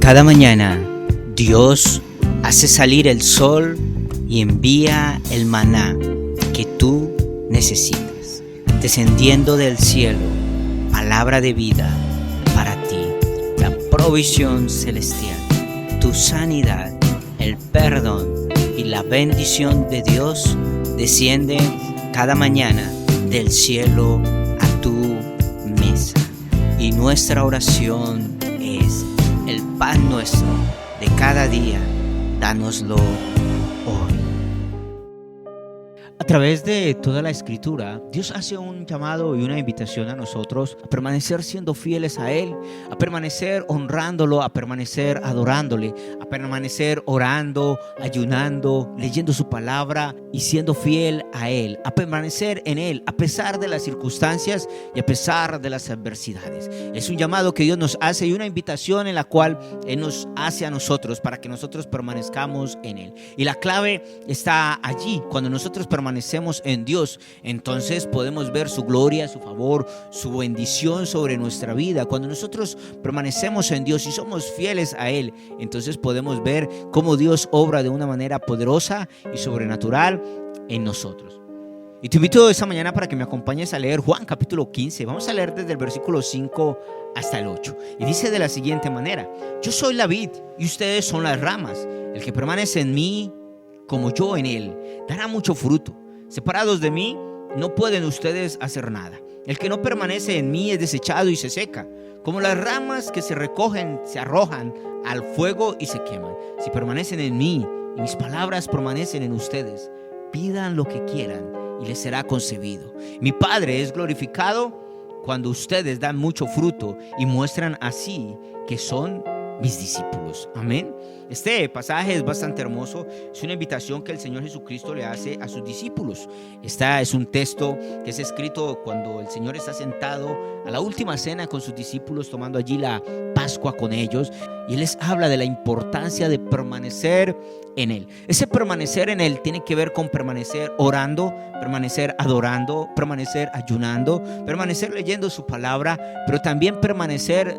Cada mañana Dios hace salir el sol y envía el maná que tú necesitas, descendiendo del cielo, palabra de vida para ti, la provisión celestial, tu sanidad, el perdón y la bendición de Dios descienden cada mañana del cielo a tu mesa. Y nuestra oración es: el pan nuestro de cada día, dánoslo hoy. A través de toda la Escritura, Dios hace un llamado y una invitación a nosotros a permanecer siendo fieles a Él, a permanecer honrándolo, a permanecer adorándole, a permanecer orando, ayunando, leyendo su palabra y siendo fiel a Él, a permanecer en Él a pesar de las circunstancias y a pesar de las adversidades. Es un llamado que Dios nos hace y una invitación en la cual Él nos hace a nosotros para que nosotros permanezcamos en Él. Y la clave está allí. Cuando nosotros permanecemos en Dios, entonces podemos ver su gloria, su favor, su bendición sobre nuestra vida. Cuando nosotros permanecemos en Dios y somos fieles a Él, entonces podemos ver cómo Dios obra de una manera poderosa y sobrenatural en nosotros. Y te invito esta mañana para que me acompañes a leer Juan capítulo 15. Vamos a leer desde el versículo 5 hasta el 8. Y dice de la siguiente manera: yo soy la vid y ustedes son las ramas. El que permanece en mí, como yo en él, dará mucho fruto. Separados de mí, no pueden ustedes hacer nada. El que no permanece en mí es desechado y se seca, como las ramas que se recogen, se arrojan al fuego y se queman. Si permanecen en mí y mis palabras permanecen en ustedes, pidan lo que quieran y les será concedido. Mi Padre es glorificado cuando ustedes dan mucho fruto y muestran así que son mis discípulos. Amén. Este pasaje es bastante hermoso. Es una invitación que el Señor Jesucristo le hace a sus discípulos. Este es un texto que es escrito cuando el Señor está sentado a la última cena con sus discípulos, tomando allí la Pascua con ellos, y Él les habla de la importancia de permanecer en Él. Ese permanecer en Él tiene que ver con permanecer orando, permanecer adorando, permanecer ayunando, permanecer leyendo su palabra, pero también permanecer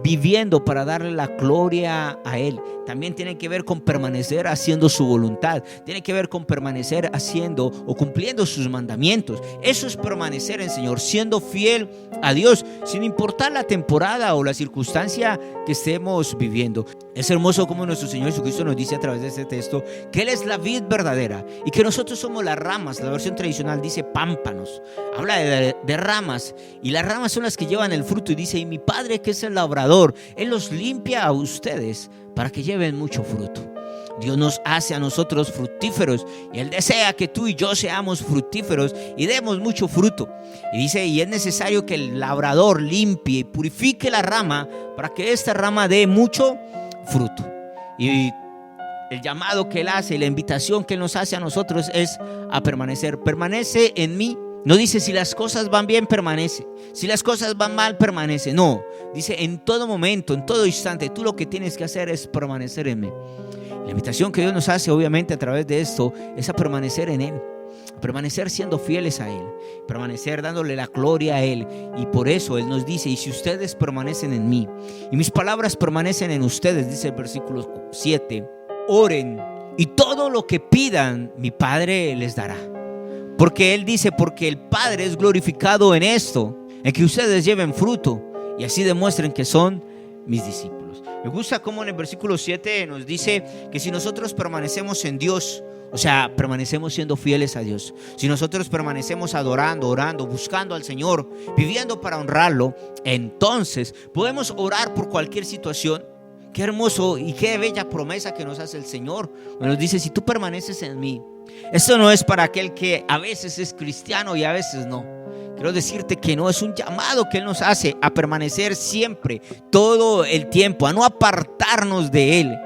viviendo para darle la gloria a Él. También tiene que ver con permanecer haciendo su voluntad. Tiene que ver con permanecer haciendo o cumpliendo sus mandamientos. Eso es permanecer en el Señor, siendo fiel a Dios, sin importar la temporada o la circunstancia que estemos viviendo. Es hermoso como nuestro Señor Jesucristo nos dice a través de este texto que Él es la vid verdadera y que nosotros somos las ramas. La versión tradicional dice pámpanos. Habla de ramas, y las ramas son las que llevan el fruto, y dice: y mi Padre, que es el labrador, Él los limpia a ustedes para que lleven mucho fruto. Dios nos hace a nosotros fructíferos, y Él desea que tú y yo seamos fructíferos y demos mucho fruto. Y dice: y es necesario que el labrador limpie y purifique la rama para que esta rama dé mucho fruto. Y el llamado que Él hace y la invitación que Él nos hace a nosotros es a permanecer. Permanece en mí. No dice si las cosas van bien, permanece. Si las cosas van mal, permanece. No, dice en todo momento, en todo instante, tú lo que tienes que hacer es permanecer en mí. La invitación que Dios nos hace, obviamente, a través de esto, es a permanecer en Él, a permanecer siendo fieles a Él, permanecer dándole la gloria a Él. Y por eso Él nos dice: y si ustedes permanecen en mí y mis palabras permanecen en ustedes, dice el versículo 7, oren y todo lo que pidan mi Padre les dará. Porque Él dice: porque el Padre es glorificado en esto, en que ustedes lleven fruto y así demuestren que son mis discípulos. Me gusta cómo en el versículo 7 nos dice que si nosotros permanecemos en Dios, o sea, permanecemos siendo fieles a Dios, si nosotros permanecemos adorando, orando, buscando al Señor, viviendo para honrarlo, entonces podemos orar por cualquier situación. Qué hermoso y qué bella promesa que nos hace el Señor. Nos dice: si tú permaneces en mí. Esto no es para aquel que a veces es cristiano y a veces no. Quiero decirte que no, es un llamado que Él nos hace a permanecer siempre, todo el tiempo, a no apartarnos de Él.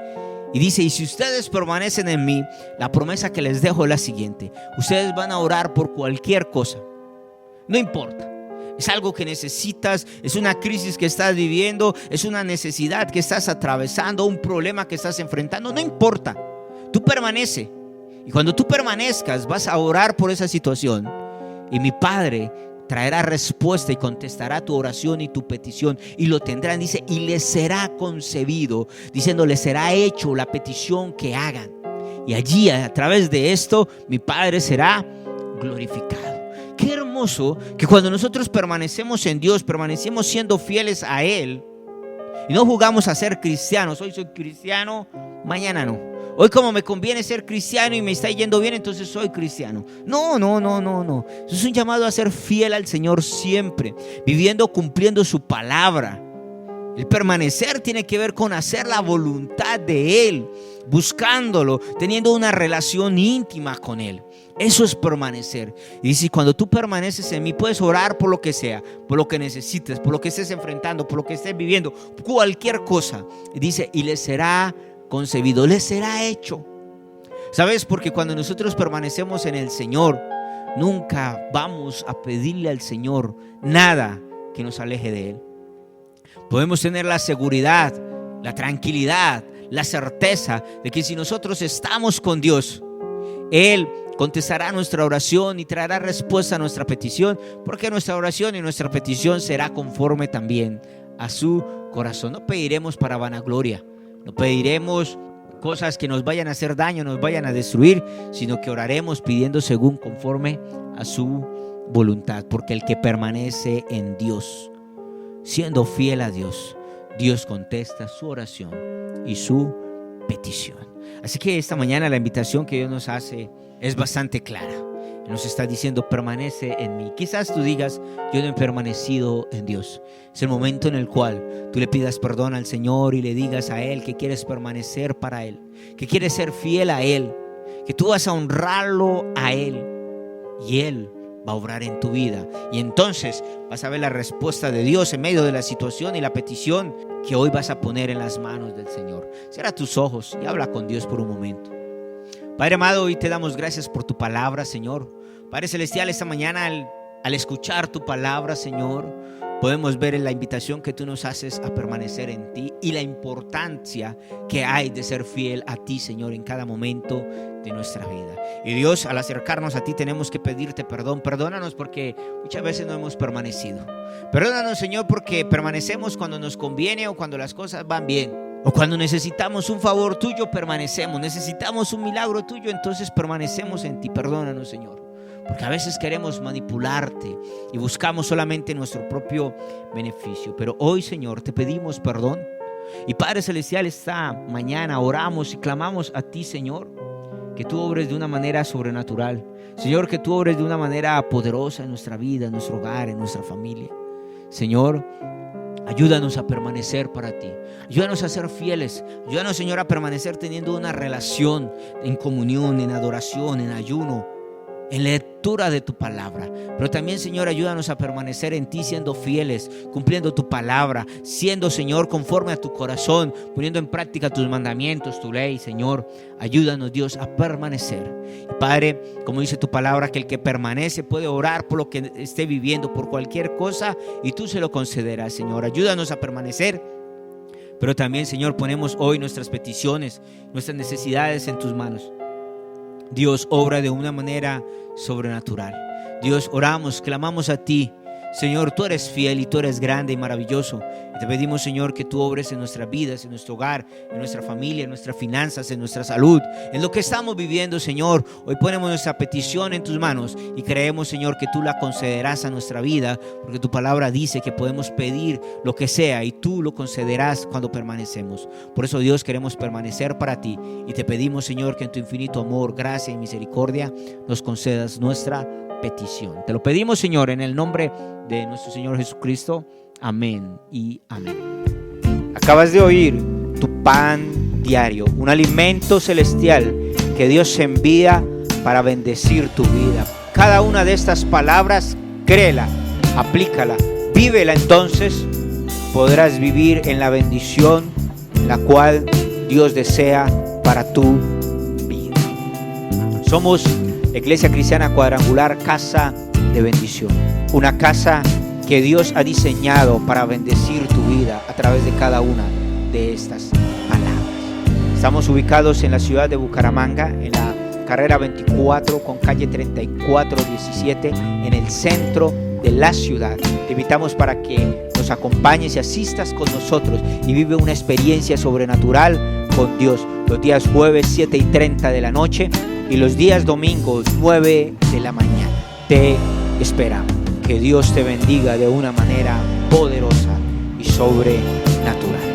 Y dice: y si ustedes permanecen en mí, la promesa que les dejo es la siguiente: ustedes van a orar por cualquier cosa. No importa. Es algo que necesitas, es una crisis que estás viviendo, es una necesidad que estás atravesando, un problema que estás enfrentando. No importa. Tú permanece. Y cuando tú permanezcas, vas a orar por esa situación. Y mi Padre traerá respuesta y contestará tu oración y tu petición, y lo tendrán, dice, y les será concebido, diciendo, les será hecho la petición que hagan. Y allí, a través de esto, mi Padre será glorificado. Qué hermoso que cuando nosotros permanecemos en Dios, permanecemos siendo fieles a Él, y no jugamos a ser cristianos. Hoy soy cristiano, mañana no. Hoy como me conviene ser cristiano y me está yendo bien, entonces soy cristiano. No. Eso es un llamado a ser fiel al Señor siempre, viviendo, cumpliendo su palabra. El permanecer tiene que ver con hacer la voluntad de Él, buscándolo, teniendo una relación íntima con Él. Eso es permanecer. Y dice, cuando tú permaneces en mí, puedes orar por lo que sea, por lo que necesites, por lo que estés enfrentando, por lo que estés viviendo, cualquier cosa. Y dice, y les será concebido, les será hecho. ¿Sabes? Porque cuando nosotros permanecemos en el Señor, nunca vamos a pedirle al Señor nada que nos aleje de Él. Podemos tener la seguridad, la tranquilidad, la certeza de que si nosotros estamos con Dios, Él contestará nuestra oración y traerá respuesta a nuestra petición, porque nuestra oración y nuestra petición será conforme también a su corazón. No pediremos para vanagloria, no pediremos cosas que nos vayan a hacer daño, nos vayan a destruir, sino que oraremos pidiendo según conforme a su voluntad, porque el que permanece en Dios, siendo fiel a Dios, Dios contesta su oración y su petición. Así que esta mañana la invitación que Dios nos hace es bastante clara. Nos está diciendo, permanece en mí. Quizás tú digas, yo no he permanecido en Dios. Es el momento en el cual tú le pidas perdón al Señor y le digas a Él que quieres permanecer para Él, que quieres ser fiel a Él, que tú vas a honrarlo a Él, y Él va a obrar en tu vida. Y entonces vas a ver la respuesta de Dios en medio de la situación y la petición que hoy vas a poner en las manos del Señor. Cierra tus ojos y habla con Dios por un momento. Padre amado, hoy te damos gracias por tu palabra, Señor. Padre celestial, esta mañana al escuchar tu palabra, Señor, podemos ver en la invitación que tú nos haces a permanecer en ti y la importancia que hay de ser fiel a ti, Señor, en cada momento de nuestra vida. Y Dios, al acercarnos a ti tenemos que pedirte perdón. Perdónanos porque muchas veces no hemos permanecido. Perdónanos, Señor, porque permanecemos cuando nos conviene o cuando las cosas van bien. O cuando necesitamos un favor tuyo, permanecemos. Necesitamos un milagro tuyo, entonces permanecemos en ti. Perdónanos, Señor, porque a veces queremos manipularte y buscamos solamente nuestro propio beneficio. Pero hoy, Señor, te pedimos perdón. Y Padre celestial, esta mañana oramos y clamamos a ti, Señor, que tú obres de una manera sobrenatural. Señor, que tú obres de una manera poderosa en nuestra vida, en nuestro hogar, en nuestra familia. Señor, ayúdanos a permanecer para ti. Ayúdanos a ser fieles. Ayúdanos, Señor, a permanecer teniendo una relación en comunión, en adoración, en ayuno, en lectura de tu palabra. Pero también, Señor, ayúdanos a permanecer en ti siendo fieles, cumpliendo tu palabra, siendo, Señor, conforme a tu corazón, poniendo en práctica tus mandamientos, tu ley. Señor, ayúdanos, Dios, a permanecer. Y Padre, como dice tu palabra, que el que permanece puede orar por lo que esté viviendo, por cualquier cosa, y tú se lo concederás, Señor. Ayúdanos a permanecer. Pero también, Señor, ponemos hoy nuestras peticiones, nuestras necesidades en tus manos. Dios, obra de una manera sobrenatural. Dios, oramos, clamamos a ti. Señor, tú eres fiel y tú eres grande y maravilloso. Y te pedimos, Señor, que tú obres en nuestras vidas, en nuestro hogar, en nuestra familia, en nuestras finanzas, en nuestra salud, en lo que estamos viviendo, Señor. Hoy ponemos nuestra petición en tus manos y creemos, Señor, que tú la concederás a nuestra vida, porque tu palabra dice que podemos pedir lo que sea y tú lo concederás cuando permanecemos. Por eso, Dios, queremos permanecer para ti y te pedimos, Señor, que en tu infinito amor, gracia y misericordia nos concedas nuestra petición. Te lo pedimos, Señor, en el nombre de nuestro Señor Jesucristo. Amén y amén. Acabas de oír tu pan diario, un alimento celestial que Dios envía para bendecir tu vida. Cada una de estas palabras, créela, aplícala, vívela, entonces podrás vivir en la bendición la cual Dios desea para tu vida. Somos Iglesia Cristiana Cuadrangular, casa de bendición. Una casa que Dios ha diseñado para bendecir tu vida a través de cada una de estas palabras. Estamos ubicados en la ciudad de Bucaramanga, en la carrera 24 con calle 3417, en el centro de la ciudad. Te invitamos para que nos acompañes y asistas con nosotros y vive una experiencia sobrenatural con Dios. Los días jueves 7:30 de la noche y los días domingos 9 de la mañana. Te esperamos. Que Dios te bendiga de una manera poderosa y sobrenatural.